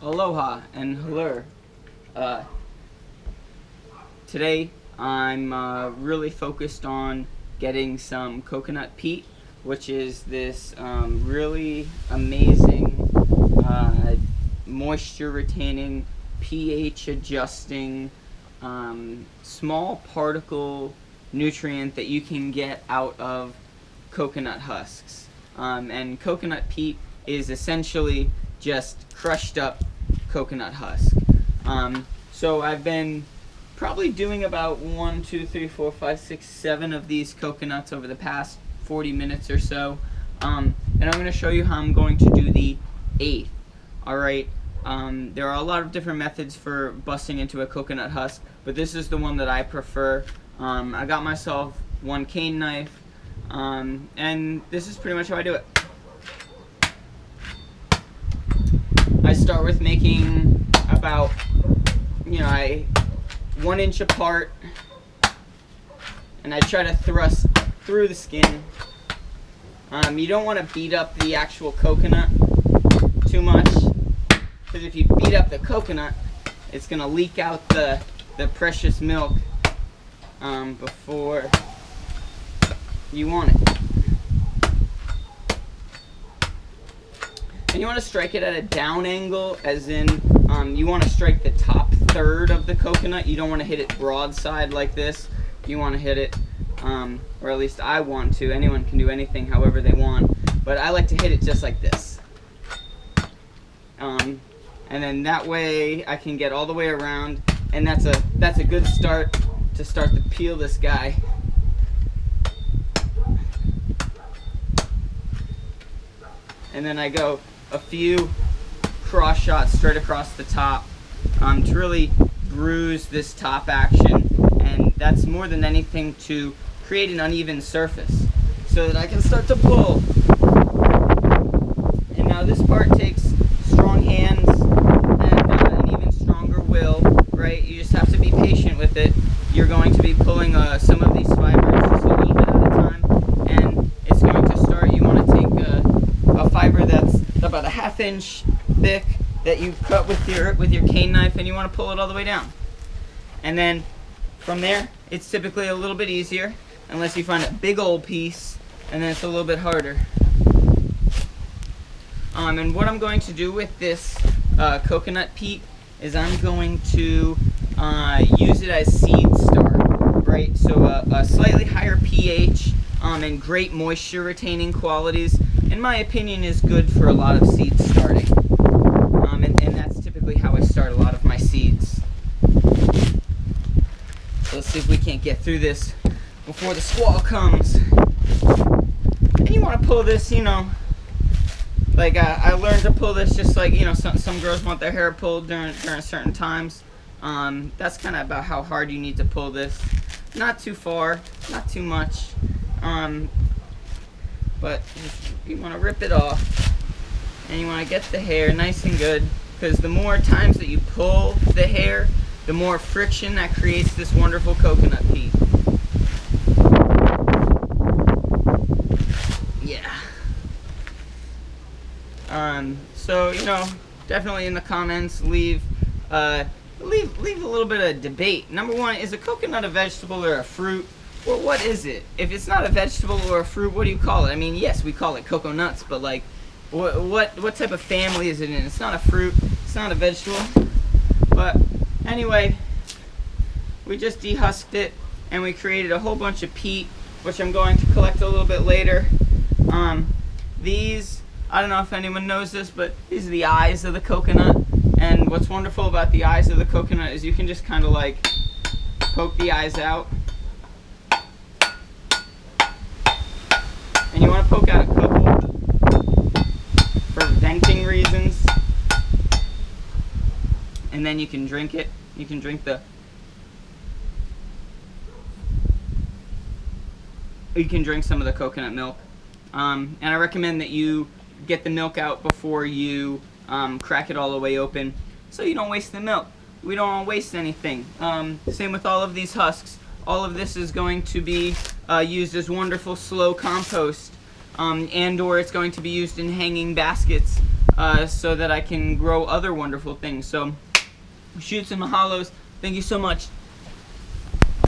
Aloha and hello. Today I'm really focused on getting some coconut peat, which is this really amazing moisture retaining, pH adjusting, small particle nutrient that you can get out of coconut husks. And coconut peat is essentially just crushed up coconut husk. So I've been probably doing about 1, 2, 3, 4, 5, 6, 7 of these coconuts over the past 40 minutes or so. And I'm going to show you how I'm going to do the 8th. Alright, there are a lot of different methods for busting into a coconut husk, but this is the one that I prefer. I got myself one cane knife, and this is pretty much how I do it. I start with making about, 1 inch apart, and I try to thrust through the skin. You don't want to beat up the actual coconut too much, because if you beat up the coconut, it's going to leak out the precious milk before you want it. And you want to strike it at a down angle, as in you want to strike the top third of the coconut. You don't want to hit it broadside like this. You want to hit it, or at least I want to. Anyone can do anything however they want, but I like to hit it just like this. And then that way I can get all the way around, and that's a good start to start to peel this guy. And then I go a few cross shots straight across the top to really bruise this top action, and that's more than anything to create an uneven surface so that I can start to pull. And now this part takes strong hands and an even stronger will, right? You just have to be patient with it. You're going to be pulling some of these fibers just a little bit at a time, and it's going to start. You want to take a fiber that's about a 1/2 inch thick that you cut with your cane knife, and you want to pull it all the way down. And then from there, it's typically a little bit easier, unless you find a big old piece, and then it's a little bit harder. And what I'm going to do with this coconut peat is I'm going to use it as seed start, right? So a slightly higher pH and great moisture retaining qualities, in my opinion, is good for a lot of seed starting. And that's typically how I start a lot of my seeds. So let's see if we can't get through this before the squall comes. And you want to pull this, like I learned to pull this just like, some girls want their hair pulled during certain times. That's kind of about how hard you need to pull this. Not too far, not too much. But you want to rip it off, and you want to get the hair nice and good, because the more times that you pull the hair, the more friction that creates this wonderful coconut peat. Yeah. So definitely in the comments leave a little bit of debate. Number one, is a coconut a vegetable or a fruit? Well, what is it? If it's not a vegetable or a fruit, what do you call it? I mean, yes, we call it coconuts, but like, what type of family is it in? It's not a fruit, it's not a vegetable. But anyway, we just dehusked it, and we created a whole bunch of peat, which I'm going to collect a little bit later. These, I don't know if anyone knows this, but these are the eyes of the coconut. And what's wonderful about the eyes of the coconut is you can just kind of like poke the eyes out. And you want to poke out a couple for venting reasons. And then you can drink it. You can drink some of the coconut milk. And I recommend that you get the milk out before you crack it all the way open, so you don't waste the milk. We don't want to waste anything. Same with all of these husks. All of this is going to be used as wonderful slow compost, and or it's going to be used in hanging baskets so that I can grow other wonderful things. So, shoots and mahalos. Thank you so much.